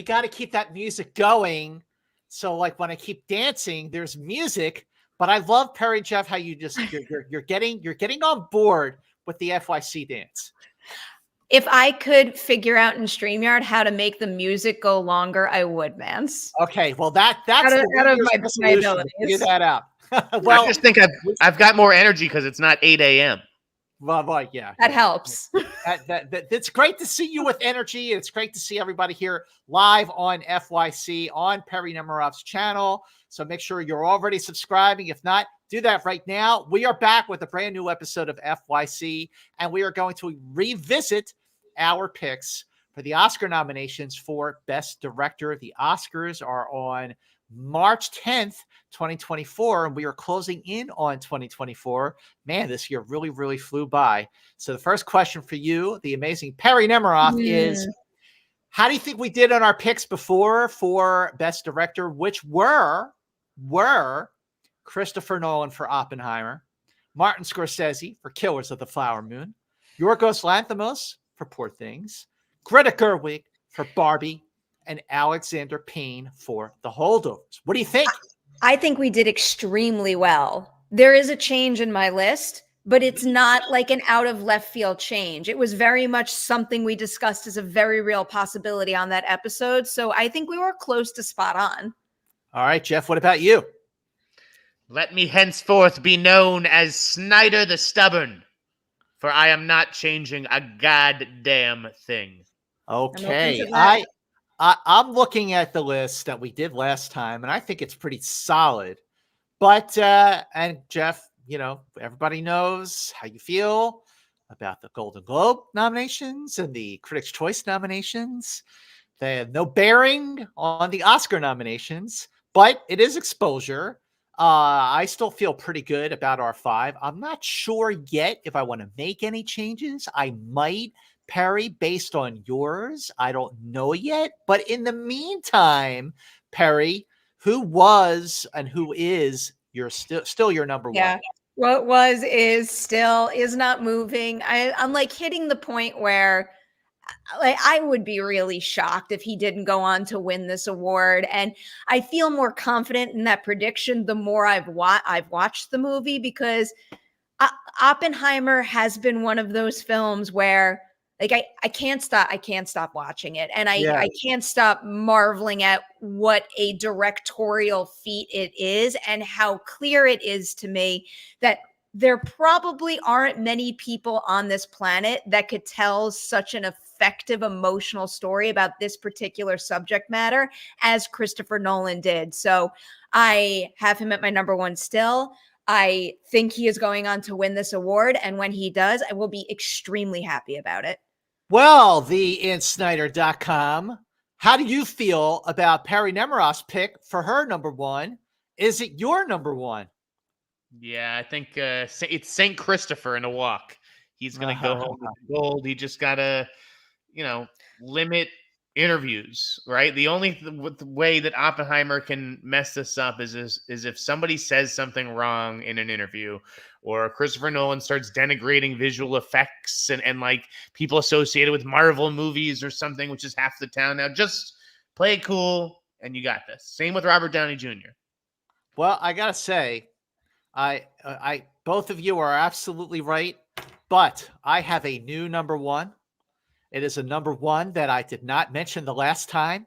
got to keep that music going. So like when I keep dancing, there's music. But I love Perri, Jeff, how you just you're getting on board with the FYC dance. If I could figure out in StreamYard how to make the music go longer, I would, Mance. Okay, well that's out of my abilities. Figure that out. Well, I just think I've got more energy because it's not 8 a.m. Well, yeah, that helps. It's great to see you with energy. It's great to see everybody here live on FYC on Perri Nemiroff's channel. So make sure you're already subscribing. If not, do that right now. We are back with a brand new episode of FYC, and we are going to revisit our picks for the Oscar nominations for Best Director. The Oscars are on March 10th, 2024, and we are closing in on 2024. Man, this year really, really flew by. So the first question for you, the amazing Perri Nemiroff, is how do you think we did on our picks before for Best Director, which were Christopher Nolan for Oppenheimer, Martin Scorsese for Killers of the Flower Moon, Yorgos Lanthimos for Poor Things, Greta Gerwig for Barbie, and Alexander Payne for The Holdovers. What do you think? I think we did extremely well. There is a change in my list, but it's not like an out of left field change. It was very much something we discussed as a very real possibility on that episode. So I think we were close to spot on. All right, Jeff, what about you? Let me henceforth be known as Snyder the Stubborn, for I am not changing a goddamn thing. Okay, I'm looking at the list that we did last time, and I think it's pretty solid. But, and Jeff, you know, everybody knows how you feel about the Golden Globe nominations and the Critics' Choice nominations. They have no bearing on the Oscar nominations, but it is exposure. I still feel pretty good about our 5. I'm not sure yet if I want to make any changes. I might, Perri, based on yours. I don't know yet. But in the meantime, Perri, who was and who is your still your number one? What was, is, still, is not moving. I'm like hitting the point where like I would be really shocked if he didn't go on to win this award. And I feel more confident in that prediction the more I've watched the movie, because Oppenheimer has been one of those films where like I can't stop watching it, and I can't stop marveling at what a directorial feat it is and how clear it is to me that there probably aren't many people on this planet that could tell such an effective emotional story about this particular subject matter as Christopher Nolan did. So I have him at my number one still. I think he is going on to win this award, and when he does, I will be extremely happy about it. Well, the InSnyder.com, how do you feel about Perri Nemiroff's pick for her number one? Is it your number one? Yeah, I think it's St. Christopher in a walk. He's going to go home with gold. He just got to, limit interviews, right? The only way that Oppenheimer can mess this up is if somebody says something wrong in an interview, or Christopher Nolan starts denigrating visual effects and like people associated with Marvel movies or something, which is half the town now. Just play it cool, and you got this. Same with Robert Downey Jr. Well, I gotta say, I both of you are absolutely right, but I have a new number one. It is a number one that I did not mention the last time.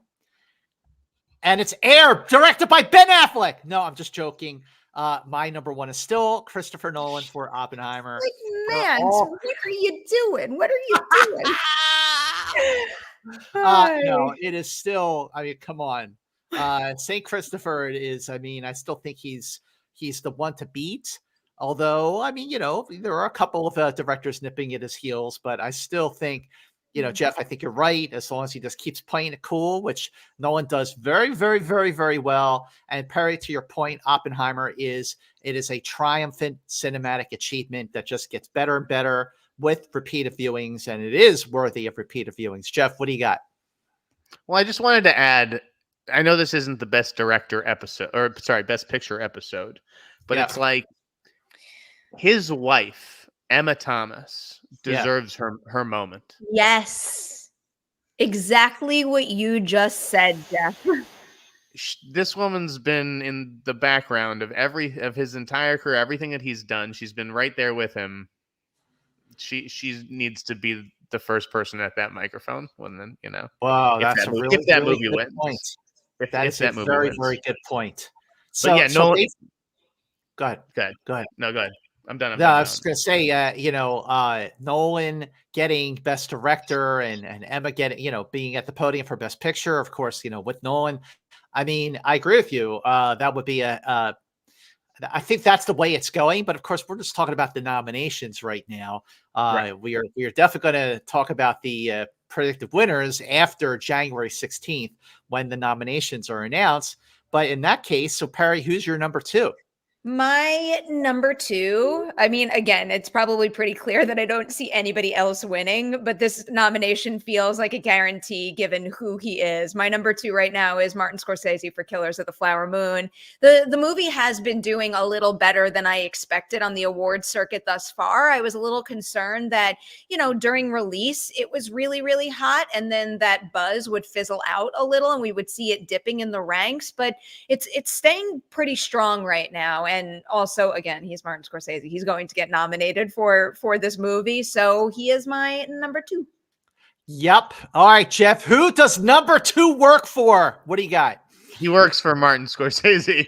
And it's Air, directed by Ben Affleck. No, I'm just joking. My number one is still Christopher Nolan for Oppenheimer. Like, man, what are you doing? What are you doing? No, it is still, I mean, come on. St. Christopher is, I mean, I still think he's the one to beat. Although, I mean, there are a couple of directors nipping at his heels, but I still think, Jeff, I think you're right. As long as he just keeps playing it cool, which Nolan does very, very, very, very well. And Perri, to your point, Oppenheimer is a triumphant cinematic achievement that just gets better and better with repeated viewings, and it is worthy of repeated viewings. Jeff, what do you got? Well, I just wanted to add, I know this isn't the best director episode, or sorry, best picture episode, but it's like his wife, Emma Thomas, deserves her moment. Yes. Exactly what you just said, Jeff. This woman's been in the background of his entire career, everything that he's done. She's been right there with him. She needs to be the first person at that microphone. When then Wow, if that's a if really, that really movie good point. wins, That if is a that movie very, wins. very good point. But yeah, So Nolan. basically, go ahead. Go ahead. Go ahead. No, go ahead. I'm done. I'm No, I done. was gonna say, Nolan getting Best Director and Emma getting, being at the podium for Best Picture, of course, with Nolan. I mean, I agree with you. That would be I think that's the way it's going. But of course, we're just talking about the nominations right now. Right. We are definitely going to talk about the predictive winners after January 16th when the nominations are announced. But in that case, so Perri, who's your number two? My number two, I mean, again, it's probably pretty clear that I don't see anybody else winning, but this nomination feels like a guarantee given who he is. My number two right now is Martin Scorsese for Killers of the Flower Moon. The movie has been doing a little better than I expected on the awards circuit thus far. I was a little concerned that, during release, it was really, really hot, and then that buzz would fizzle out a little and we would see it dipping in the ranks, but it's staying pretty strong right now. And also, again, he's Martin Scorsese. He's going to get nominated for this movie, so he is my number two. Yep. All right, Jeff. Who does number two work for? What do you got? He works for Martin Scorsese,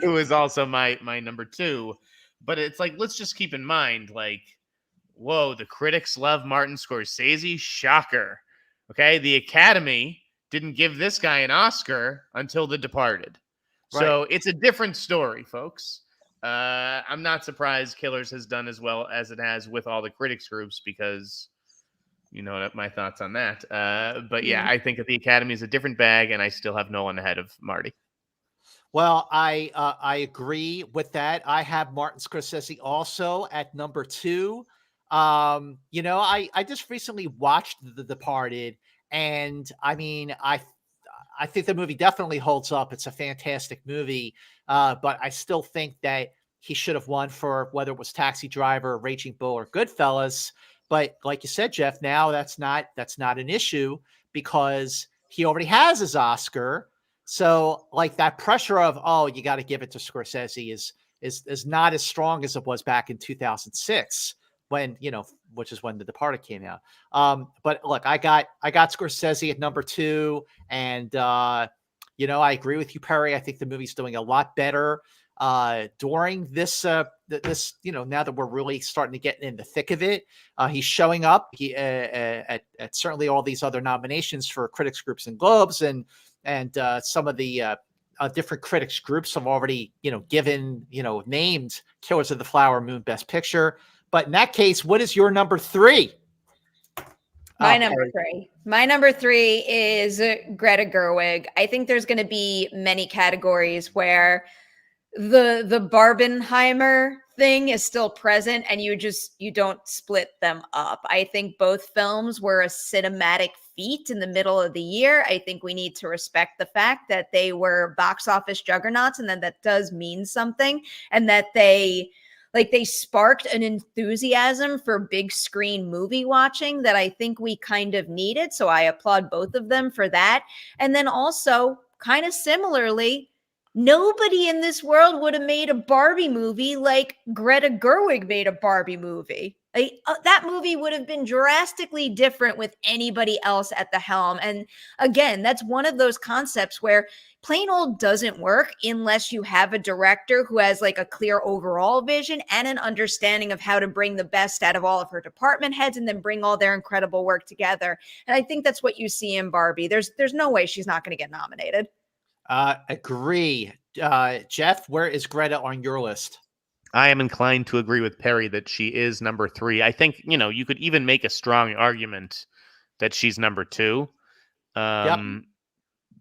who is also my number two. But it's like, let's just keep in mind, like, whoa, the critics love Martin Scorsese. Shocker. Okay, the Academy didn't give this guy an Oscar until The Departed. So it's a different story, folks. I'm not surprised Killers has done as well as it has with all the critics groups, because my thoughts on that. But yeah, I think that the Academy is a different bag, and I still have Nolan ahead of Marty. Well, I agree with that. I have Martin Scorsese also at number two. I just recently watched The Departed, and I mean, I think the movie definitely holds up. It's a fantastic movie, but I still think that he should have won for whether it was Taxi Driver, Raging Bull, or Goodfellas. But like you said, Jeff, now that's not an issue because he already has his Oscar. So like that pressure of, oh, you got to give it to Scorsese is not as strong as it was back in 2006 when, which is when The Departed came out. But look, I got Scorsese at number two, and I agree with you, Perri. I think the movie's doing a lot better during this now that we're really starting to get in the thick of it. He's showing up at certainly all these other nominations for critics groups and Globes, and some of the different critics groups have already given named Killers of the Flower Moon Best Picture. But in that case, what is your number three? My number three is Greta Gerwig. I think there's going to be many categories where the Barbenheimer thing is still present, and you don't split them up. I think both films were a cinematic feat in the middle of the year. I think we need to respect the fact that they were box office juggernauts, and that does mean something, and that they sparked an enthusiasm for big screen movie watching that I think we kind of needed. So I applaud both of them for that. And then also, kind of similarly, nobody in this world would have made a Barbie movie like Greta Gerwig made a Barbie movie. That movie would have been drastically different with anybody else at the helm. And again, that's one of those concepts where plain old doesn't work unless you have a director who has like a clear overall vision and an understanding of how to bring the best out of all of her department heads and then bring all their incredible work together. And I think that's what you see in Barbie. There's no way she's not going to get nominated. Agree. Jeff, where is Greta on your list? I am inclined to agree with Perri that she is number three. I think, you could even make a strong argument that she's number two. Yep.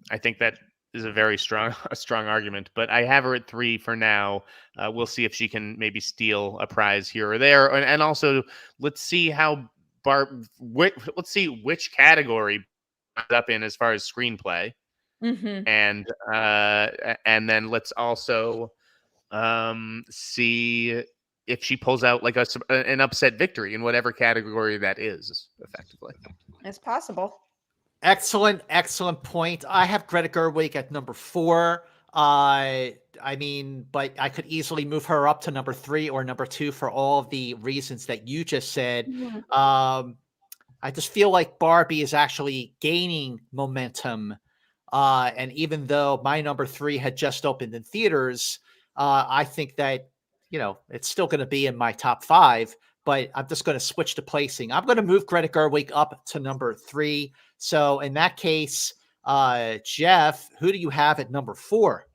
I think that is a very strong argument, but I have her at three for now. We'll see if she can maybe steal a prize here or there. And also, let's see how let's see which category up in as far as screenplay. Mm-hmm. And then let's also see if she pulls out like an upset victory in whatever category that is, effectively. It's possible. Excellent point. I have Greta Gerwig at number 4. I mean, but I could easily move her up to number 3 or number 2 for all of the reasons that you just said. I just feel like Barbie is actually gaining momentum. And even though my number 3 had just opened in theaters, I think that, it's still going to be in my top 5, but I'm just going to switch the placing. I'm going to move Greta Gerwig up to number 3. So in that case, Jeff, who do you have at number 4?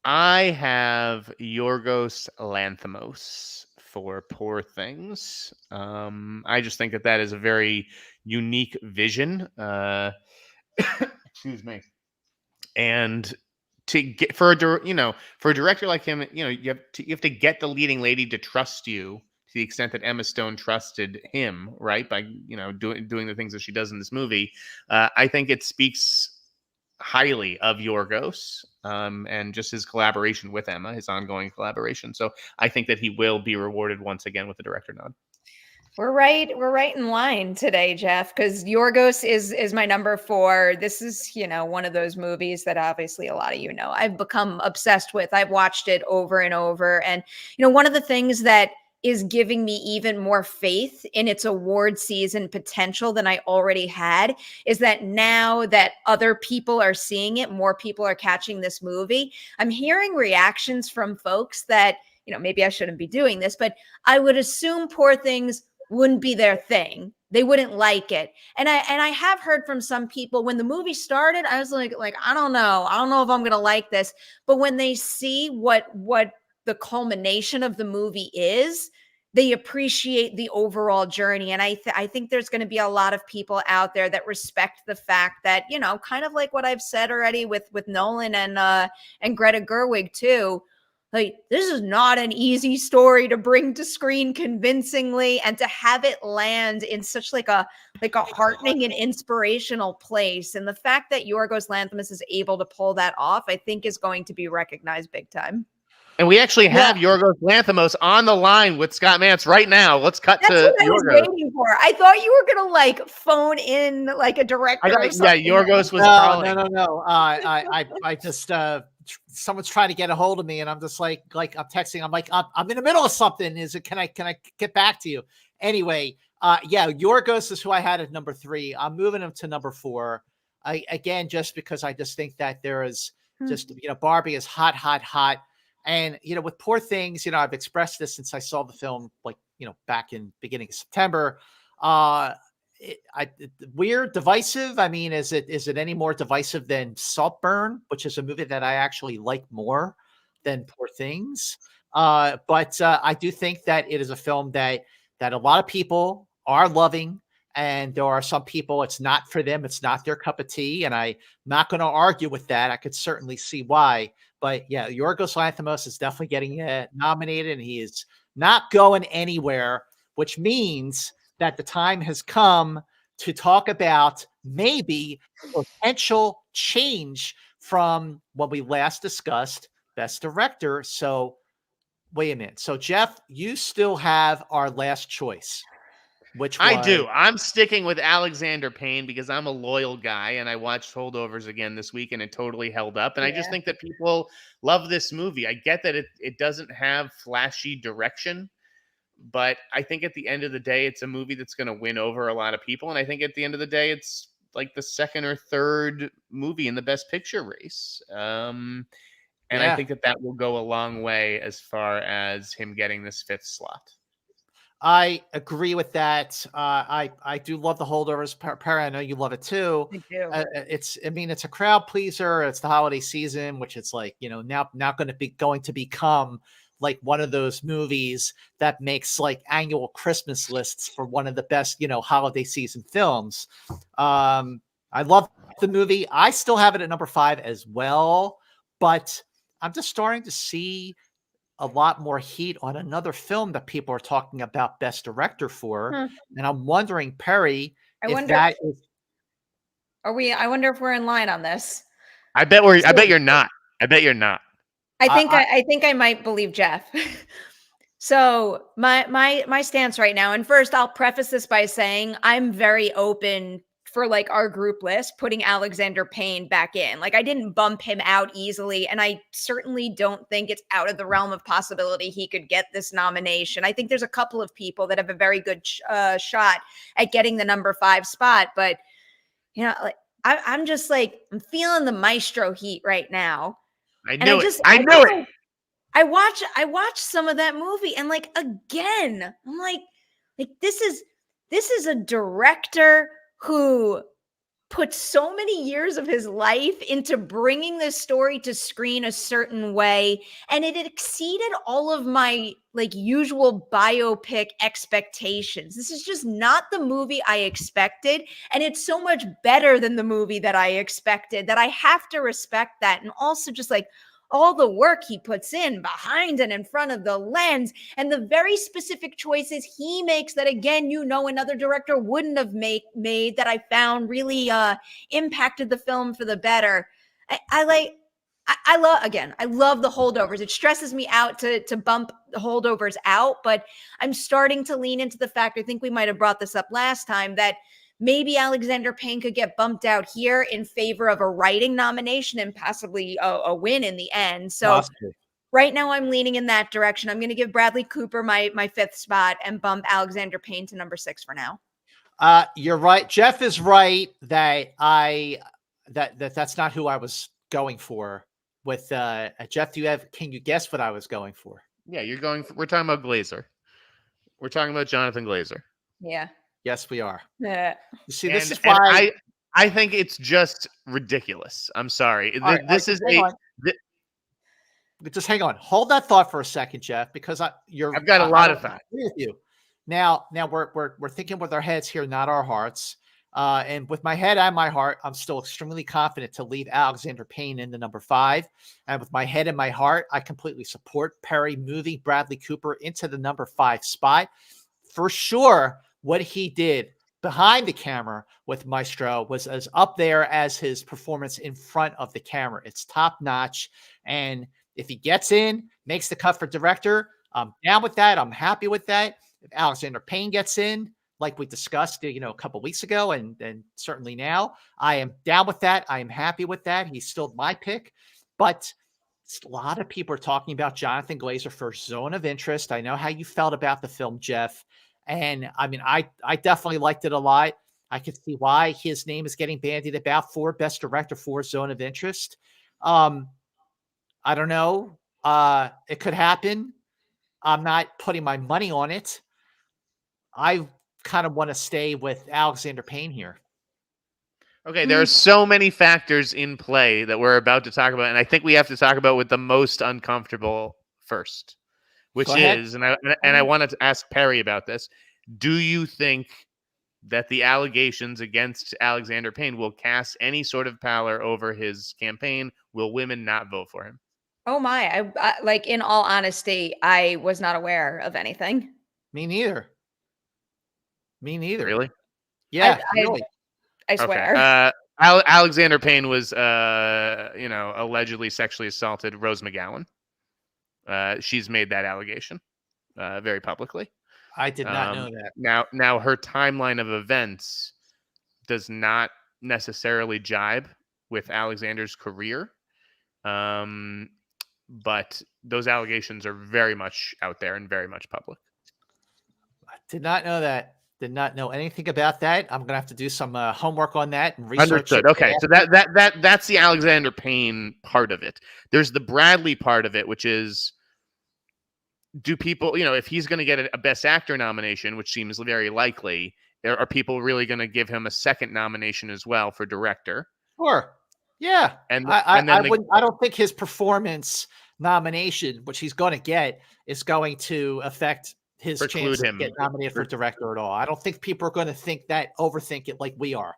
I have Yorgos Lanthimos for Poor Things. I just think that is a very unique vision. Excuse me. And to get for a director like him, you have to get the leading lady to trust you to the extent that Emma Stone trusted him, right? By doing the things that she does in this movie. I think it speaks highly of Yorgos and just his collaboration with Emma, his ongoing collaboration. So I think that he will be rewarded once again with the director nod. We're right in line today, Jeff, because Yorgos is my number 4. This is, one of those movies that obviously a lot of I've become obsessed with. I've watched it over and over. And, one of the things that is giving me even more faith in its award season potential than I already had is that now that other people are seeing it, more people are catching this movie. I'm hearing reactions from folks that, maybe I shouldn't be doing this, but I would assume Poor Things wouldn't be their thing. They wouldn't like it. And I have heard from some people when the movie started, I was like, I don't know if I'm going to like this. But when they see what the culmination of the movie is, they appreciate the overall journey. And I think there's going to be a lot of people out there that respect the fact that, kind of like what I've said already with Nolan and Greta Gerwig too. Like, this is not an easy story to bring to screen convincingly, and to have it land in such like a heartening and inspirational place. And the fact that Yorgos Lanthimos is able to pull that off, I think is going to be recognized big time. And we actually have Yorgos Lanthimos on the line with Scott Mantz right now. Let's cut That's to what I was waiting for. I thought you were gonna phone in like a director. Yorgos was calling. No. I just someone's trying to get a hold of me, and I'm just like I'm texting. I'm like, I'm in the middle of something. Can I get back to you? Anyway, Yorgos is who I had at number 3. I'm moving him to number 4. Again, just because I just think that there is just Barbie is hot. And, with Poor Things, I've expressed this since I saw the film, back in beginning of September. Weird, divisive. I mean, is it any more divisive than Saltburn, which is a movie that I actually like more than Poor Things? But I do think that it is a film that a lot of people are loving. And there are some people, it's not for them. It's not their cup of tea. And I'm not going to argue with that. I could certainly see why. But yeah, Yorgos Lanthimos is definitely getting nominated, and he is not going anywhere, which means that the time has come to talk about maybe potential change from what we last discussed, Best Director. So wait a minute. So Jeff, you still have our last choice. Which I do. I'm sticking with Alexander Payne because I'm a loyal guy, and I watched Holdovers again this week, and it totally held up. And I just think that people love this movie. I get that it doesn't have flashy direction, but I think at the end of the day, it's a movie that's going to win over a lot of people. And I think at the end of the day, it's like the second or third movie in the Best Picture race. And I think that will go a long way as far as him getting this 5th slot. I agree with that. I do love the Holdovers. Perri, I know you love it too. I do. It's a crowd pleaser. It's the holiday season, which it's now going to become like one of those movies that makes like annual Christmas lists for one of the best, holiday season films. I love the movie. I still have it at number 5 as well, but I'm just starting to see a lot more heat on another film that people are talking about Best Director for. And I'm wondering, Perri, I wonder if we're in line on this. I bet you're not. I think I might believe Jeff. So my stance right now, and first I'll preface this by saying I'm very open for like our group list, putting Alexander Payne back in. Like I didn't bump him out easily, and I certainly don't think it's out of the realm of possibility he could get this nomination. I think there's a couple of people that have a very good shot at getting the number 5 spot, but like I'm just like I'm feeling the Maestro heat right now. I And I knew it. just I knew it. I watched some of that movie, and like again, I'm like this is a director who put so many years of his life into bringing this story to screen a certain way, and it exceeded all of my like usual biopic expectations. This is just not the movie I expected, and it's so much better than the movie that I expected that I have to respect that. And also just like all the work he puts in behind and in front of the lens, and the very specific choices he makes that, again, another director wouldn't have made that I found really impacted the film for the better. I love the holdovers. It stresses me out to bump the holdovers out, but I'm starting to lean into the fact, I think we might have brought this up last time, that maybe Alexander Payne could get bumped out here in favor of a writing nomination and possibly a win in the end. So right now I'm leaning in that direction. I'm going to give Bradley Cooper my 5th spot and bump Alexander Payne to number 6 for now. You're right. Jeff is right that that's not who I was going for. With Jeff, can you guess what I was going for? Yeah, we're talking about Glazer. We're talking about Jonathan Glazer. Yeah. Yes, we are. Yeah. You see, this is why I think it's just ridiculous. I'm sorry. Just hang on. Hold that thought for a second, Jeff, because I've got a lot of thought. Agree with you. Now we're thinking with our heads here, not our hearts. And with my head and my heart, I'm still extremely confident to leave Alexander Payne in the number 5. And with my head and my heart, I completely support Perri moving Bradley Cooper into the number 5 spot. For sure, what he did behind the camera with Maestro was as up there as his performance in front of the camera. It's top notch. And if he gets in, makes the cut for director, I'm down with that. I'm happy with that. If Alexander Payne gets in, like we discussed, a couple weeks ago, and certainly now, I am down with that. I am happy with that. He's still my pick, but a lot of people are talking about Jonathan Glazer for Zone of Interest. I know how you felt about the film, Jeff. And I mean, I definitely liked it a lot. I could see why his name is getting bandied about for Best Director for Zone of Interest. I don't know. It could happen. I'm not putting my money on it. I kind of want to stay with Alexander Payne here. Okay, there are so many factors in play that we're about to talk about, and I think we have to talk about with the most uncomfortable first, which is, and I wanted to ask Perri about this. Do you think that the allegations against Alexander Payne will cast any sort of pallor over his campaign? Will women not vote for him? Oh my! I like, in all honesty, I was not aware of anything. Me neither. Really? Yeah, really. I swear. Okay. Alexander Payne was, allegedly sexually assaulted Rose McGowan. She's made that allegation very publicly. I did not know that. Now her timeline of events does not necessarily jibe with Alexander's career, but those allegations are very much out there and very much public. I did not know that. Did not know anything about that. I'm gonna have to do some homework on that and research. Understood. Okay, so that's the Alexander Payne part of it. There's the Bradley part of it, which is, do people, if he's going to get a Best Actor nomination, which seems very likely, are people really going to give him a second nomination as well for director? Sure. Yeah. And I don't think his performance nomination, which he's going to get, is going to affect his chance to get nominated for director at all. I don't think people are going to overthink it like we are.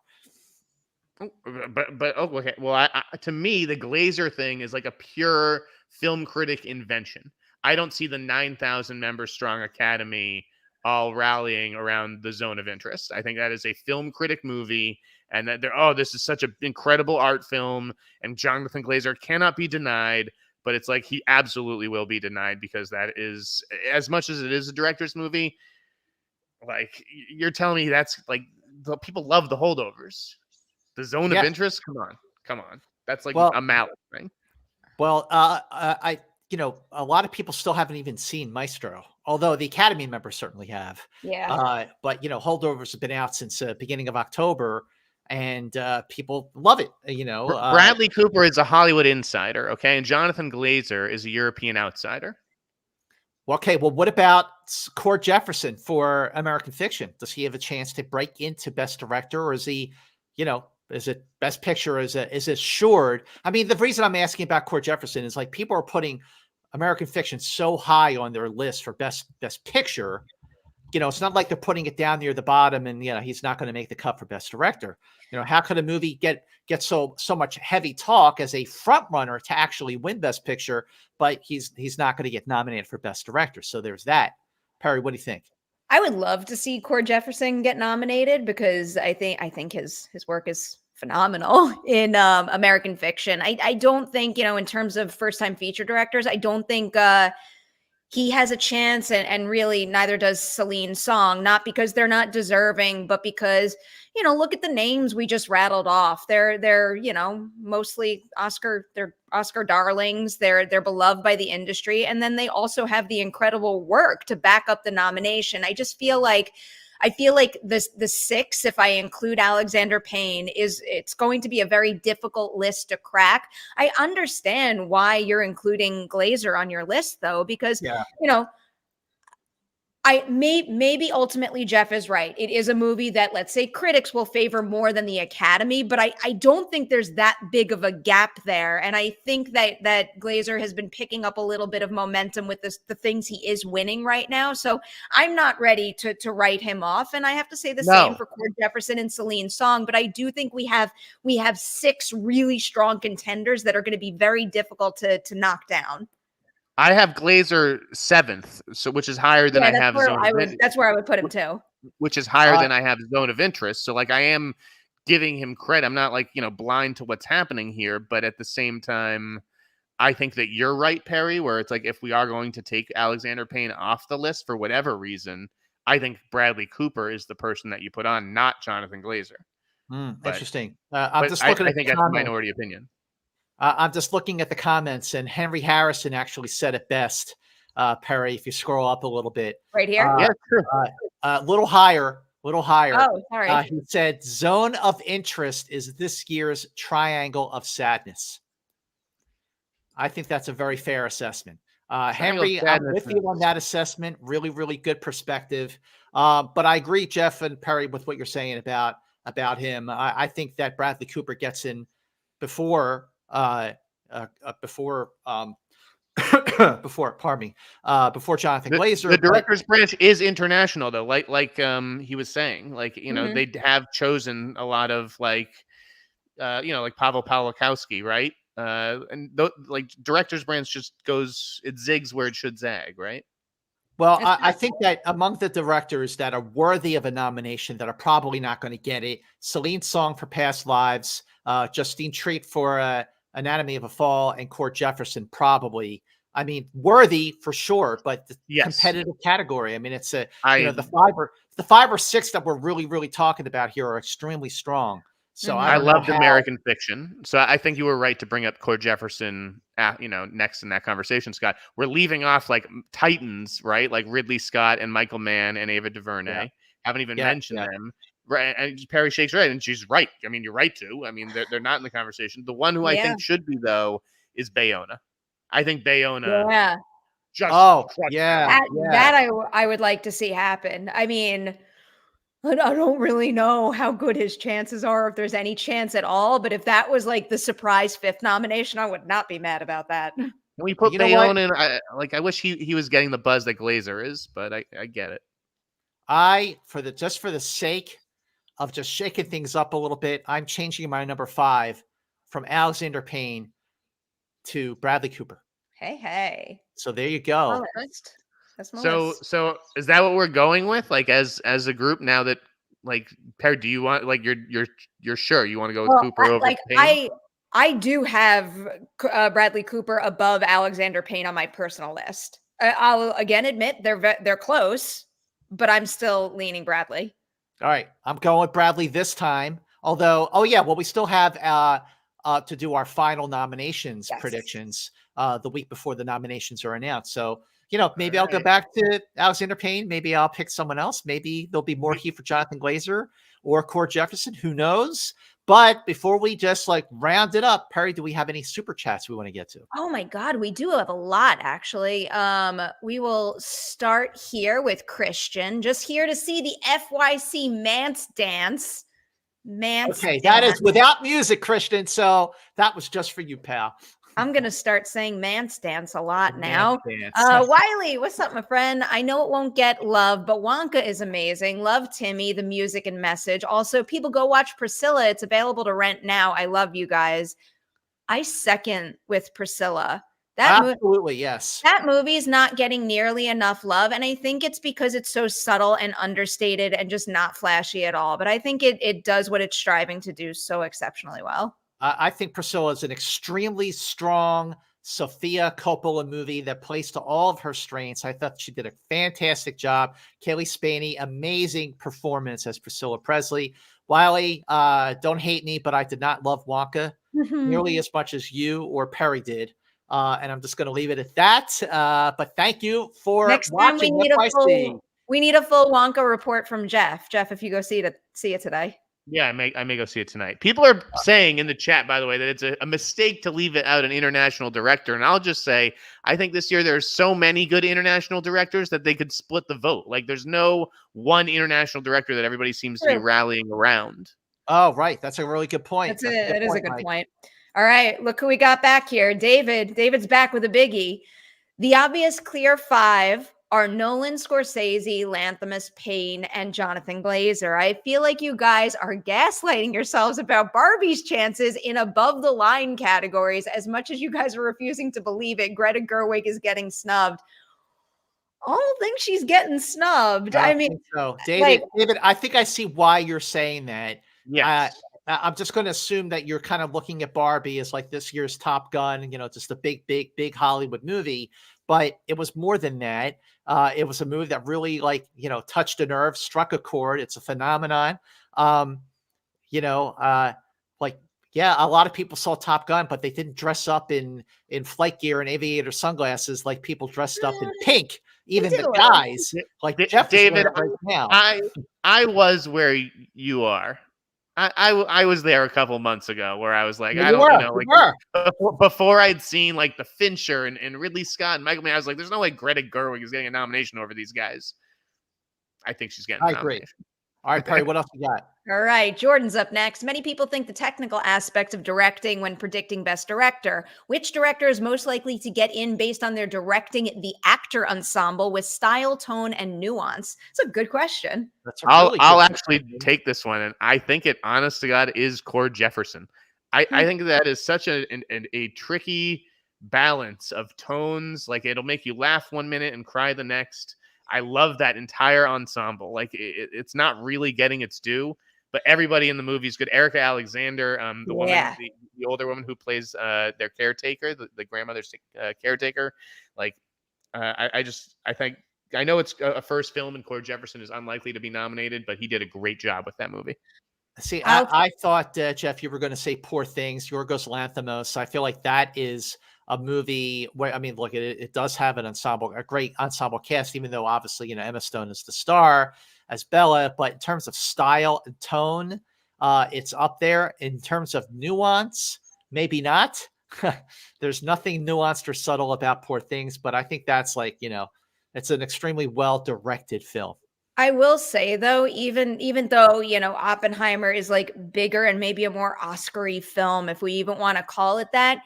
But okay. Well, to me, the Glazer thing is like a pure film critic invention. I don't see the 9,000 member strong Academy all rallying around the Zone of Interest. I think that is a film critic movie, and that this is such an incredible art film, and Jonathan Glazer cannot be denied. but it's like he absolutely will be denied because that is, as much as it is a director's movie, like you're telling me that's like the people love The Holdovers. The Zone of Interest? Come on. That's like a Malick thing. Well, I a lot of people still haven't even seen Maestro, although the Academy members certainly have. Yeah. But Holdovers have been out since beginning of October, and people love it. Bradley Cooper is a Hollywood insider, okay, and Jonathan Glazer is a European outsider. Okay, well, what about Cord Jefferson for American Fiction? Does he have a chance to break into Best Director, or is he, is it Best Picture? Is it assured? I mean, the reason I'm asking about Cord Jefferson is like people are putting American Fiction so high on their list for Best Picture. It's not like they're putting it down near the bottom, and he's not going to make the cut for Best Director. How could a movie get so much heavy talk as a front runner to actually win Best Picture, but he's not going to get nominated for Best Director? So there's that. Perri, what do you think? I would love to see Cord Jefferson get nominated because I think his work is phenomenal in American Fiction. I don't think, in terms of first-time feature directors, I don't think he has a chance, and really neither does Celine Song, not because they're not deserving, but because, look at the names we just rattled off. They're mostly Oscar darlings. They're beloved by the industry. And then they also have the incredible work to back up the nomination. I feel like the six, if I include Alexander Payne, it's going to be a very difficult list to crack. I understand why you're including Glazer on your list, though, because maybe ultimately Jeff is right. It is a movie that, let's say, critics will favor more than the Academy, but I don't think there's that big of a gap there. And I think that Glazer has been picking up a little bit of momentum with the things he is winning right now. So I'm not ready to write him off. And I have to say the same for Cord Jefferson and Celine Song, but I do think we have six really strong contenders that are going to be very difficult to knock down. I have Glazer 7th, which is higher than I have Zone of Interest. That's where I would put him too. Which is higher than I have Zone of Interest. So like I am giving him credit. I'm not like, blind to what's happening here, but at the same time, I think that you're right, Perri, where it's like if we are going to take Alexander Payne off the list for whatever reason, I think Bradley Cooper is the person that you put on, not Jonathan Glazer. Interesting. I'm just looking I think that's a minority opinion. I'm just looking at the comments, and Henry Harrison actually said it best, Perri, if you scroll up a little bit. Right here? Yeah, sure. A little higher. Oh, sorry. He said, Zone of Interest is this year's Triangle of Sadness. I think that's a very fair assessment. Henry, I'm with you on that assessment. Really, really good perspective. But I agree, Jeff and Perri, with what you're saying about him. I think that Bradley Cooper gets in before before Jonathan Glazer. The director's branch is international, though. Like he was saying, like they have chosen a lot of like Pavel Pawlikowski, right? And like director's branch just goes, it zigs where it should zag, right? Well, I think that among the directors that are worthy of a nomination that are probably not going to get it, Celine Song for Past Lives, Justine Triet for Anatomy of a Fall, and Cord Jefferson probably. I mean, worthy for sure, but the competitive category. I mean, it's the five or six that we're really, really talking about here are extremely strong. So I loved American Fiction. So I think you were right to bring up Cord Jefferson, next in that conversation, Scott. We're leaving off like Titans, right? Like Ridley Scott and Michael Mann and Ava DuVernay. Yeah. Haven't even mentioned them. Right, and Perri shakes her head, and she's right. I mean, you're right too. I mean, they're not in the conversation. The one who I think should be, though, is Bayona. I think Bayona. Yeah. That I would like to see happen. I mean, I don't really know how good his chances are, if there's any chance at all. But if that was like the surprise fifth nomination, I would not be mad about that. Can we put Bayona in? I wish he was getting the buzz that Glazer is, but I get it. For the sake of just shaking things up a little bit, I'm changing my number 5 from Alexander Payne to Bradley Cooper. Hey. So there you go. That's my list. So is that what we're going with? Like as a group now that like Perri, do you want like you're sure you want to go with Cooper over Payne? I do have Bradley Cooper above Alexander Payne on my personal list. I'll again admit they're close, but I'm still leaning Bradley. All right, I'm going with Bradley this time. Although, we still have to do our final nominations predictions the week before the nominations are announced. So, maybe I'll go back to Alexander Payne. Maybe I'll pick someone else. Maybe there'll be more heat for Jonathan Glazer or Cord Jefferson. Who knows? But before we just round it up, Perri, do we have any super chats we want to get to? Oh my God, we do have a lot actually. We will start here with Christian, just here to see the FYC Mance dance. Okay, that is without music, Christian. So that was just for you, pal. I'm going to start saying Mance dance a lot now. Wiley, what's up, my friend? I know it won't get love, but Wonka is amazing. Love Timmy, the music and message. Also, people go watch Priscilla. It's available to rent now. I love you guys. I second with Priscilla. Absolutely, yes. That movie's not getting nearly enough love, and I think it's because it's so subtle and understated and just not flashy at all. But I think it does what it's striving to do so exceptionally well. I think Priscilla is an extremely strong Sofia Coppola movie that plays to all of her strengths. I thought she did a fantastic job. Kaylee Spaney, amazing performance as Priscilla Presley. Wiley, don't hate me, but I did not love Wonka nearly as much as you or Perri did. And I'm just going to leave it at that. But thank you for watching. We need a full Wonka report from Jeff. Jeff, if you go see it today. Yeah, I may go see it tonight. People are saying in the chat, by the way, that it's a mistake to leave it out an international director. And I'll just say, I think this year there's so many good international directors that they could split the vote. There's no one international director that everybody seems to be rallying around. Oh, right. That's a really good point. That is a good point. All right, look who we got back here. David's back with a biggie. The obvious clear five are Nolan, Scorsese, Lanthimos, Payne, and Jonathan Glazer. I feel like you guys are gaslighting yourselves about Barbie's chances in above the line categories. As much as you guys are refusing to believe it, Greta Gerwig is getting snubbed. I don't think she's getting snubbed. I mean, so. David, I think I see why you're saying that. Yes. I'm just going to assume that you're kind of looking at Barbie as this year's Top Gun, just a big Hollywood movie. But it was more than that. It was a movie that really touched a nerve, struck a chord. It's a phenomenon. A lot of people saw Top Gun, but they didn't dress up in flight gear and aviator sunglasses like people dressed up in pink. Even the guys, Jeff David, right now. I was where you are. I was there a couple months ago where I was like, before I'd seen the Fincher and Ridley Scott and Michael Mann, I was like, there's no way Greta Gerwig is getting a nomination over these guys. I think she's getting a nomination. All right, Perri, what else you got? All right, Jordan's up next. Many people think the technical aspects of directing when predicting best director. Which director is most likely to get in based on their directing the actor ensemble with style, tone, and nuance? It's a good question. I'll actually take this one, and I think it, honest to God, is Cord Jefferson. I think that is such a tricky balance of tones. It'll make you laugh one minute and cry the next. I love that entire ensemble. It's not really getting its due, but everybody in the movie is good. Erica Alexander, woman, the older woman who plays their caretaker, the grandmother's caretaker. I know it's a first film, and Cord Jefferson is unlikely to be nominated, but he did a great job with that movie. See, I thought, Jeff, you were going to say Poor Things, Yorgos Lanthimos. I feel like that is a movie where, look, it does have a great ensemble cast, even though obviously, Emma Stone is the star as Bella, but in terms of style and tone, it's up there. In terms of nuance, maybe not. There's nothing nuanced or subtle about Poor Things, but I think that's it's an extremely well-directed film. I will say though, even though, Oppenheimer is bigger and maybe a more Oscar-y film, if we even want to call it that,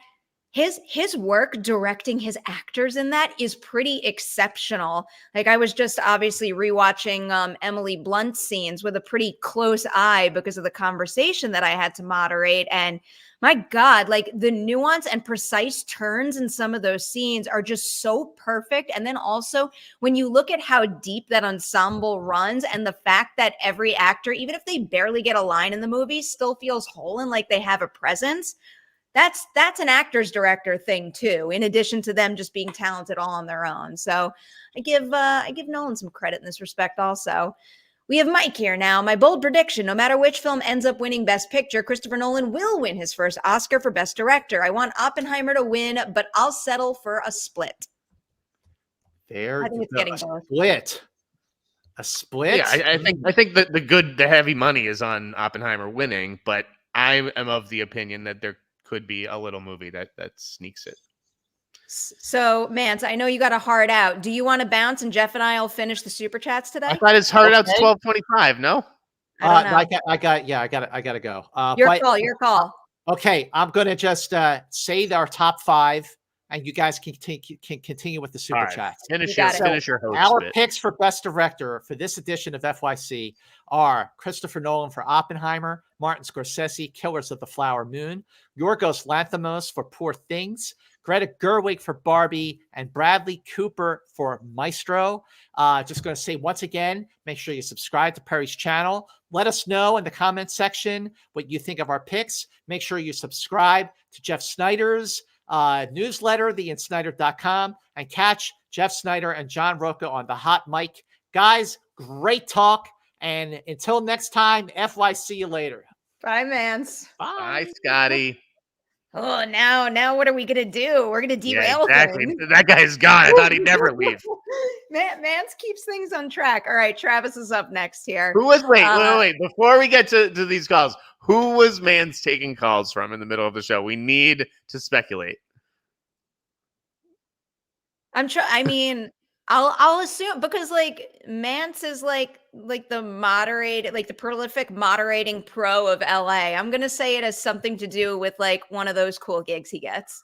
his work directing his actors in that is pretty exceptional. I was just obviously rewatching Emily Blunt's scenes with a pretty close eye because of the conversation that I had to moderate. And my God, the nuance and precise turns in some of those scenes are just so perfect. And then also when you look at how deep that ensemble runs and the fact that every actor, even if they barely get a line in the movie, still feels whole and they have a presence. that's an actor's director thing too, in addition to them just being talented all on their own. So I give Nolan some credit in this respect also. We have Mike here now. My bold prediction, no matter which film ends up winning Best Picture, Christopher Nolan will win his first Oscar for Best Director. I want Oppenheimer to win, but I'll settle for a split. There I think you it's go. getting A both. split. A split? Yeah, I think that the heavy money is on Oppenheimer winning, but I am of the opinion that there could be a little movie that sneaks it. So, Mance, I know you got a hard out. Do you want to bounce and Jeff and I will finish the super chats today? I thought his hard out's 12:25. No, I don't know. I gotta go. Your call. Okay, I'm gonna just say our top 5, and you guys can continue with the super chats. Finish your host. Our picks for Best Director for this edition of FYC are Christopher Nolan for Oppenheimer, Martin Scorsese, Killers of the Flower Moon, Yorgos Lanthimos for Poor Things, Greta Gerwig for Barbie, and Bradley Cooper for Maestro. Just going to say once again, make sure you subscribe to Perri's channel. Let us know in the comment section what you think of our picks. Make sure you subscribe to Jeff Snyder's newsletter, theinsnyder.com, and catch Jeff Snyder and John Roca on the Hot Mic. Guys, great talk. And until next time, FYC you later. Bye, Mance. Bye, Scotty. Oh, now what are we gonna do? We're gonna derail things. That guy's gone. I thought he'd never leave. Mance keeps things on track. All right, Travis is up next here. Who was wait. Before we get to these calls, who was Mance taking calls from in the middle of the show? We need to speculate. I mean, I'll assume, because like Mance is like the moderate, like the prolific moderating pro of LA. I'm gonna say it has something to do with like one of those cool gigs he gets.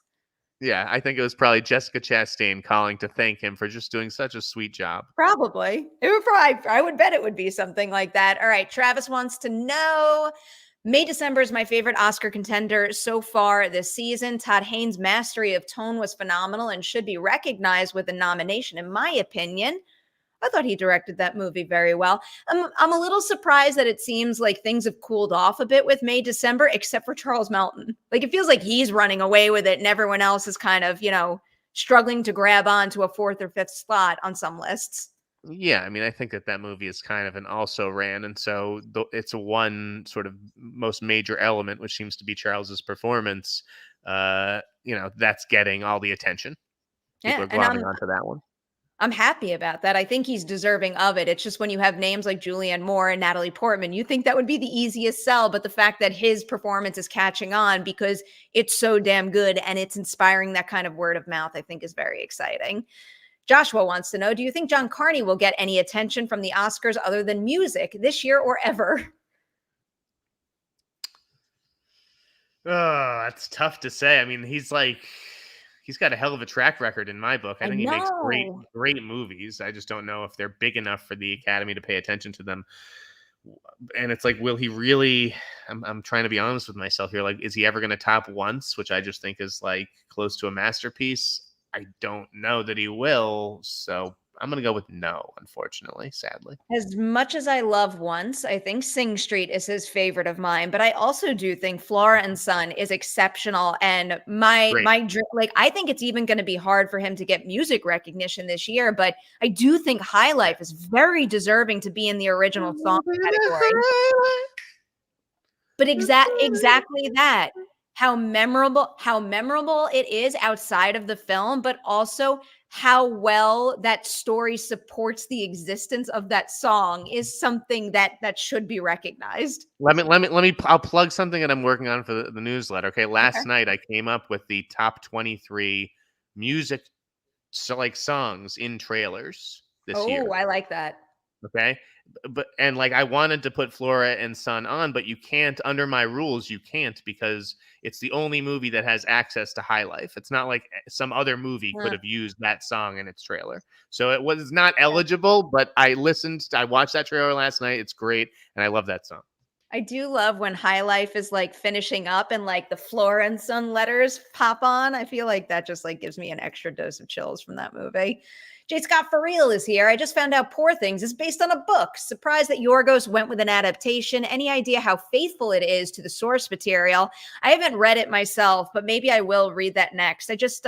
Yeah, I think it was probably Jessica Chastain calling to thank him for just doing such a sweet job. Probably. I would bet it would be something like that. All right, Travis wants to know, May December is my favorite Oscar contender so far this season. Todd Haynes' mastery of tone was phenomenal and should be recognized with a nomination, in my opinion. I thought he directed that movie very well. I'm a little surprised that it seems like things have cooled off a bit with May December, except for Charles Melton. Like, it feels like he's running away with it and everyone else is kind of, struggling to grab on to a 4th or 5th slot on some lists. Yeah, I mean, I think that movie is kind of an also ran, and so it's one sort of most major element, which seems to be Charles's performance. That's getting all the attention. People are glomming onto that one. I'm happy about that. I think he's deserving of it. It's just when you have names like Julianne Moore and Natalie Portman, you think that would be the easiest sell, but the fact that his performance is catching on because it's so damn good and it's inspiring that kind of word of mouth, I think is very exciting. Joshua wants to know, do you think John Carney will get any attention from the Oscars other than music this year or ever? Oh, that's tough to say. I mean, he's got a hell of a track record in my book. I think he makes great movies. I just don't know if they're big enough for the Academy to pay attention to them. And it's like, will he really? I'm trying to be honest with myself here. Like, is he ever going to top Once, which I just think is like close to a masterpiece? I don't know that he will, so I'm going to go with no, unfortunately, sadly. As much as I love Once, I think Sing Street is his favorite of mine, but I also do think Flora and Son is exceptional, and I think it's even going to be hard for him to get music recognition this year, but I do think High Life is very deserving to be in the original song category. But exactly that. How memorable it is outside of the film, but also how well that story supports the existence of that song is something that should be recognized. I'll plug something that I'm working on for the newsletter. Okay. Last night I came up with the top 23 music songs in trailers this year. Oh, I like that. Okay. And I wanted to put Flora and Son on, but you can't, under my rules, you can't, because it's the only movie that has access to High Life. It's not like some other movie could have used that song in its trailer. So it was not eligible, but I watched that trailer last night. It's great. And I love that song. I do love when High Life is like finishing up and like the Flora and Son letters pop on. I feel like that just like gives me an extra dose of chills from that movie. J. Scott for real is here. I just found out Poor Things is based on a book. Surprised that Yorgos went with an adaptation. Any idea how faithful it is to the source material? I haven't read it myself, but maybe I will read that next. I just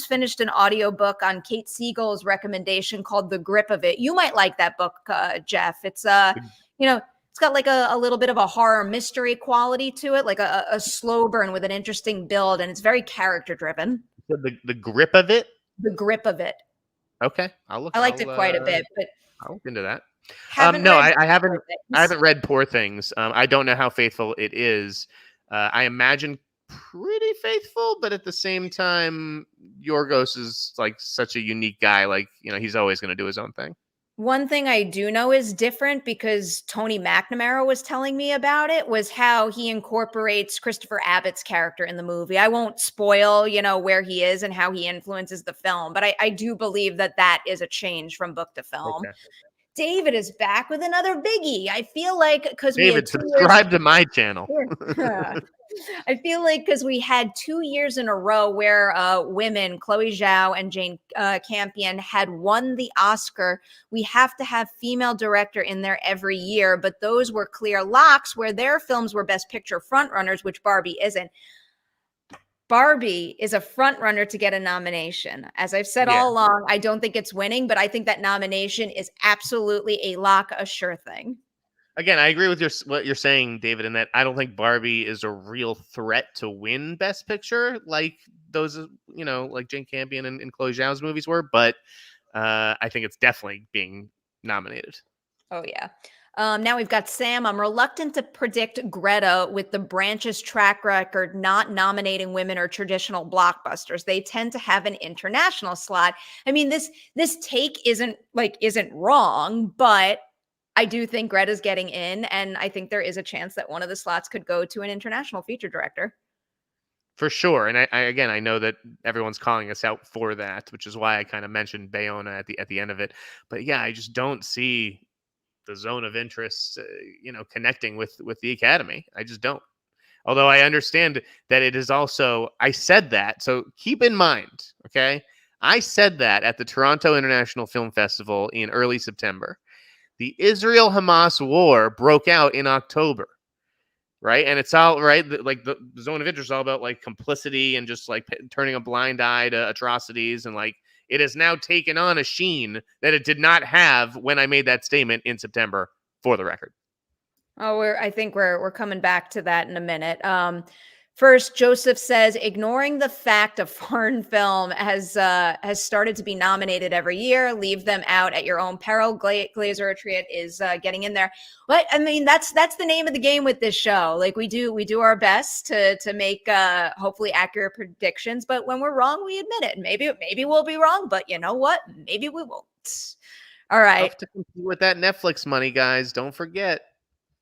finished an audiobook on Kate Siegel's recommendation called The Grip of It. You might like that book, Jeff. It's you know, it's got like a little bit of a horror mystery quality to it, like a slow burn with an interesting build, and it's very character driven. The grip of it. The Grip of It. Okay, I'll look. I liked it quite a bit, but I'll look into that. No, I haven't. I haven't read Poor Things. I don't know how faithful it is. I imagine pretty faithful, but at the same time, Yorgos is like such a unique guy. Like, he's always going to do his own thing. One thing I do know is different because Tony McNamara was telling me about it was how he incorporates Christopher Abbott's character in the movie. I won't spoil, where he is and how he influences the film, but I do believe that is a change from book to film. Okay. David is back with another biggie. I feel like because David, subscribe to my channel. I feel like because we had 2 years in a row where women, Chloe Zhao and Jane Campion, had won the Oscar. We have to have female director in there every year, but those were clear locks where their films were Best Picture frontrunners, which Barbie isn't. Barbie is a frontrunner to get a nomination. As I've said all along, I don't think it's winning, but I think that nomination is absolutely a lock, a sure thing. Again, I agree with what you're saying, David, in that I don't think Barbie is a real threat to win Best Picture like those, like Jane Campion and Chloe Zhao's movies were, but I think it's definitely being nominated. Oh, yeah. Now we've got Sam. I'm reluctant to predict Greta with the branch's track record not nominating women or traditional blockbusters. They tend to have an international slot. I mean, this take isn't wrong, but I do think Greta's getting in, and I think there is a chance that one of the slots could go to an international feature director. For sure. And I know that everyone's calling us out for that, which is why I kind of mentioned Bayona at the end of it. But yeah, I just don't see the zone of interest, connecting with the Academy. I just don't. Although I understand that it is also, I said that. So keep in mind, okay? I said that at the Toronto International Film Festival in early September. The Israel-Hamas war broke out in October, right? And it's all right. Like the zone of interest is all about like complicity and just like turning a blind eye to atrocities. And like it has now taken on a sheen that it did not have when I made that statement in September, for the record. Oh, I think we're coming back to that in a minute. First, Joseph says, ignoring the fact a foreign film has started to be nominated every year, leave them out at your own peril. Glazer Triet is getting in there. But I mean, that's the name of the game with this show. Like we do our best to make hopefully accurate predictions. But when we're wrong, we admit it. Maybe we'll be wrong, but you know what? Maybe we won't. All right. Tough to compete with that Netflix money, guys. Don't forget.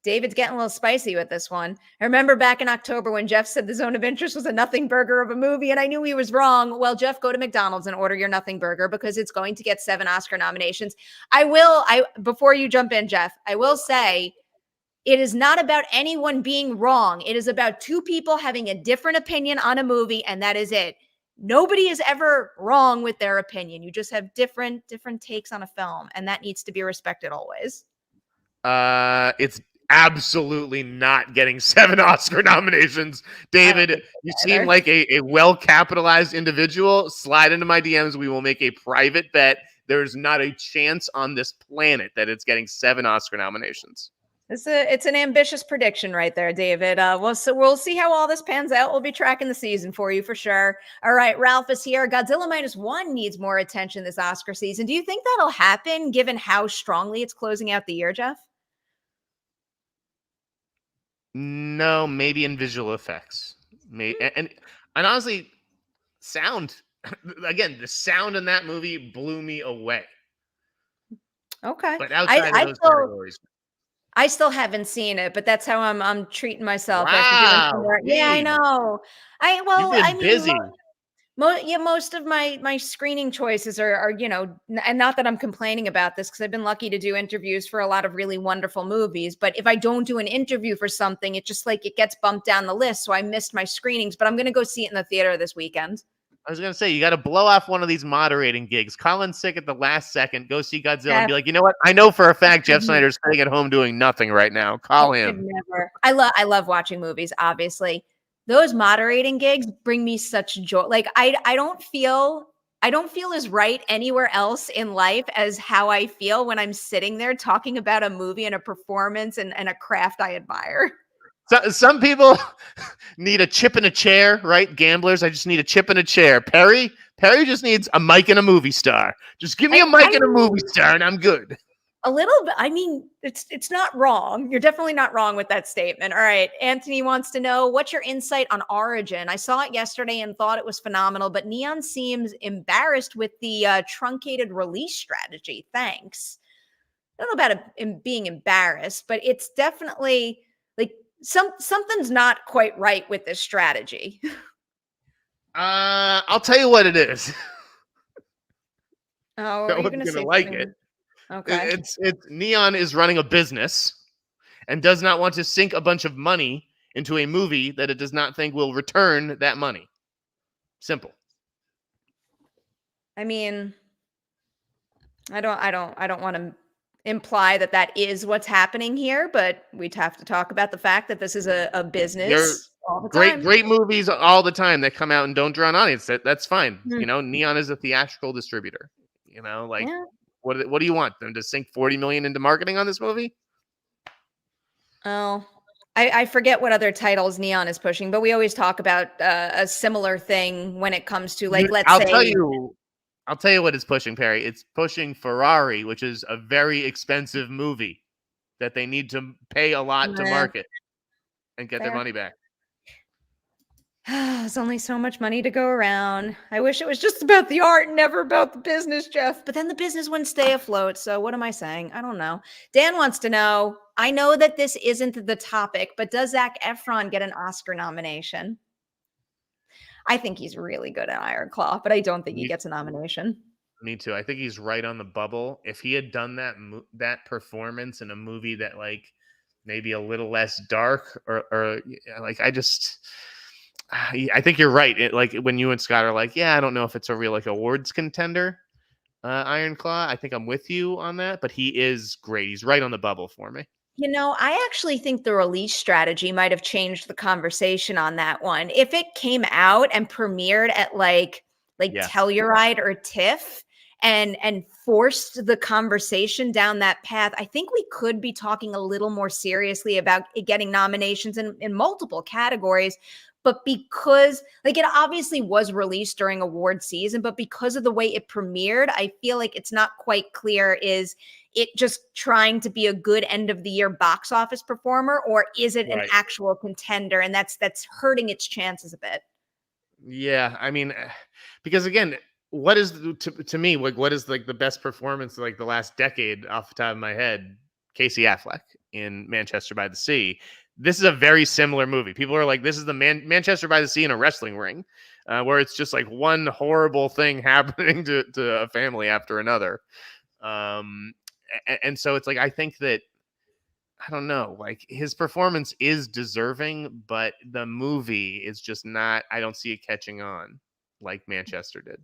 David's getting a little spicy with this one. I remember back in October when Jeff said the zone of interest was a nothing burger of a movie, and I knew he was wrong. Well, Jeff, go to McDonald's and order your nothing burger because it's going to get 7 Oscar nominations. Before you jump in, Jeff, I will say it is not about anyone being wrong. It is about 2 people having a different opinion on a movie, and that is it. Nobody is ever wrong with their opinion. You just have different takes on a film, and that needs to be respected always. It's absolutely not getting 7 Oscar nominations. David, you seem like a well-capitalized individual. Slide into my DMs. We will make a private bet. There's not a chance on this planet that it's getting 7 Oscar nominations. It's an ambitious prediction right there, David. We'll see how all this pans out. We'll be tracking the season for you for sure. All right, Ralph is here. Godzilla -1 needs more attention this Oscar season. Do you think that'll happen given how strongly it's closing out the year, Jeff? No, maybe in visual effects. And honestly, sound. Again, the sound in that movie blew me away. Okay. But outside of those categories. I still haven't seen it, but that's how I'm treating myself. Wow. After doing some work. Yeah, I know. You've been busy. Most of my screening choices are, and not that I'm complaining about this because I've been lucky to do interviews for a lot of really wonderful movies. But if I don't do an interview for something, it just like it gets bumped down the list. So I missed my screenings, but I'm gonna go see it in the theater this weekend. I was gonna say you got to blow off one of these moderating gigs. Call in sick at the last second. Go see Godzilla and be like, you know what? I know for a fact Jeff Snyder's sitting at home doing nothing right now. Call I could him. never. I love watching movies. Obviously, those moderating gigs bring me such joy. Like I don't feel as right anywhere else in life as how I feel when I'm sitting there talking about a movie and a performance and a craft I admire. So, some people need a chip in a chair, right? Gamblers, I just need a chip in a chair. Perri just needs a mic and a movie star. Just give me a mic and a movie star, and I'm good. A little bit. I mean, it's not wrong. You're definitely not wrong with that statement. All right. Anthony wants to know, what's your insight on Origin? I saw it yesterday and thought it was phenomenal, but Neon seems embarrassed with the truncated release strategy. Thanks. I don't know about being embarrassed, but it's definitely like something's not quite right with this strategy. I'll tell you what it is. Oh, No are you one's going to gonna say like something? it. Okay. It's Neon is running a business and does not want to sink a bunch of money into a movie that it does not think will return that money. Simple. I mean, I don't want to imply that is what's happening here, but we'd have to talk about the fact that this is a They're business all the great, time. great movies all the time that come out and don't draw an audience. That's fine. Hmm. Neon is a theatrical distributor. Like Yeah. what do you want them to sink 40 million into marketing on this movie? Oh, I forget what other titles Neon is pushing, but we always talk about a similar thing when it comes to like, let's I'll say, tell you. I'll tell you what it's pushing, Perri. It's pushing Ferrari, which is a very expensive movie that they need to pay a lot to Nah, market and get their fair. money back. There's only so much money to go around. I wish it was just about the art and never about the business, Jeff. But then the business wouldn't stay afloat. So what am I saying? I don't know. Dan wants to know, I know that this isn't the topic, but does Zac Efron get an Oscar nomination? I think he's really good at Iron Claw, but I don't think he Me, gets a nomination. me too. I think he's right on the bubble. If he had done that performance in a movie that like maybe a little less dark or like I think you're right. Like when you and Scott are like, yeah, I don't know if it's a real like awards contender. Iron Claw. I think I'm with you on that, but he is great. He's right on the bubble for me. I actually think the release strategy might have changed the conversation on that one. If it came out and premiered at like Yeah. Telluride or TIFF and forced the conversation down that path, I think we could be talking a little more seriously about it getting nominations in multiple categories. But because like it obviously was released during award season, but because of the way it premiered, I feel like it's not quite clear, is it just trying to be a good end of the year box office performer, or is it an Right. actual contender? And that's hurting its chances a bit. Yeah, I mean, because again, what is to me what is like the best performance of, like the last decade off the top of my head? Casey Affleck in Manchester by the Sea. This is a very similar movie. People are like, this is the Manchester by the Sea in a wrestling ring, where it's just like one horrible thing happening to a family after another. And so it's like I think that I don't know, like his performance is deserving, but the movie is just not. I don't see it catching on like Manchester did.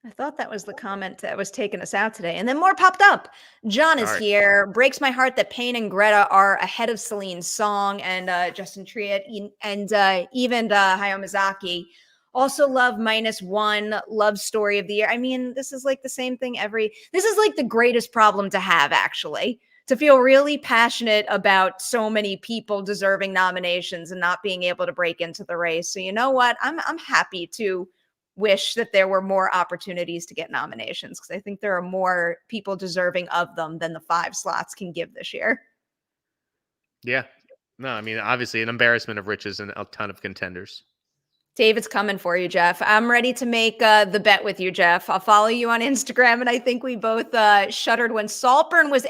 I thought that was the comment that was taking us out today. And then more popped up. John is Sorry. here. Breaks my heart that Payne and Greta are ahead of Celine's song and Justin Triet and even Hayao Miyazaki. Also love -1, love story of the year. I mean, this is like the same thing this is like the greatest problem to have, actually. To feel really passionate about so many people deserving nominations and not being able to break into the race. So you know what? I'm happy to wish that there were more opportunities to get nominations because I think there are more people deserving of them than the 5 slots can give this year. Yeah. No, I mean, obviously an embarrassment of riches and a ton of contenders. David's coming for you, Jeff. I'm ready to make the bet with you, Jeff. I'll follow you on Instagram, and I think we both shuddered when Saltburn was,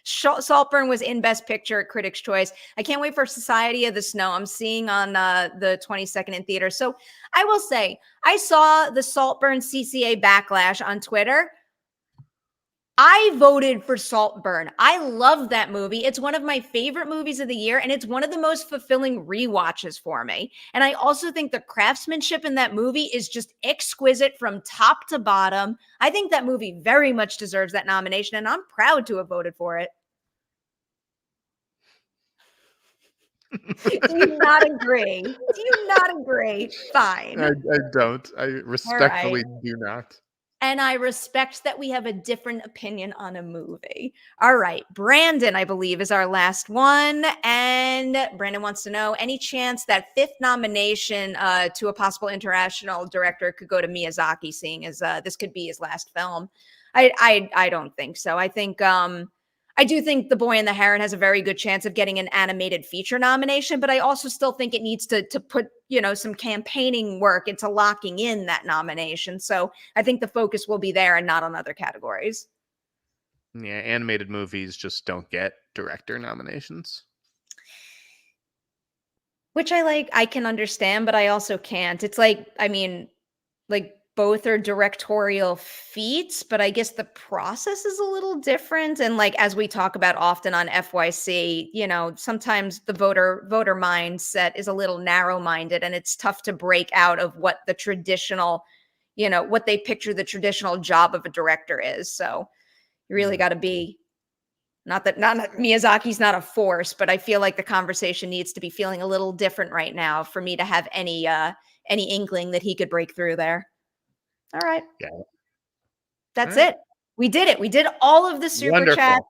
Saltburn was in Best Picture at Critics' Choice. I can't wait for Society of the Snow. I'm seeing on the 22nd in theater. So I will say, I saw the Saltburn CCA backlash on Twitter. I voted for Saltburn. I love that movie. It's one of my favorite movies of the year, and it's one of the most fulfilling rewatches for me. And I also think the craftsmanship in that movie is just exquisite from top to bottom. I think that movie very much deserves that nomination, and I'm proud to have voted for it. Do you not agree? Do you not agree? Fine. I don't. I respectfully do not. And I respect that we have a different opinion on a movie. All right. Brandon, I believe, is our last one. And Brandon wants to know, any chance that fifth nomination to a possible international director could go to Miyazaki, seeing as this could be his last film? I don't think so. I think I do think The Boy and the Heron has a very good chance of getting an animated feature nomination, but I also still think it needs to put, some campaigning work into locking in that nomination. So I think the focus will be there and not on other categories. Yeah, animated movies just don't get director nominations. Which I can understand, but I also can't. It's both are directorial feats, but I guess the process is a little different. And as we talk about often on FYC, sometimes the voter mindset is a little narrow-minded, and it's tough to break out of what the traditional, what they picture the traditional job of a director is. So you really got to be, not Miyazaki's not a force, but I feel like the conversation needs to be feeling a little different right now for me to have any inkling that he could break through there. All right. Yeah. That's it. We did it. We did all of the super Wonderful. chat.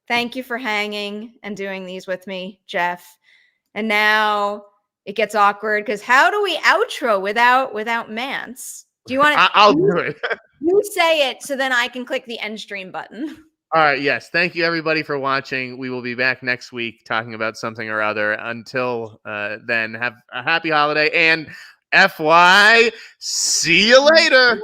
Thank you for hanging and doing these with me, Jeff. And now it gets awkward because how do we outro without Mance? Do you want to? I'll do it. You say it so then I can click the end stream button. All right. Yes. Thank you, everybody, for watching. We will be back next week talking about something or other. Until then, have a happy holiday and FY. See you later.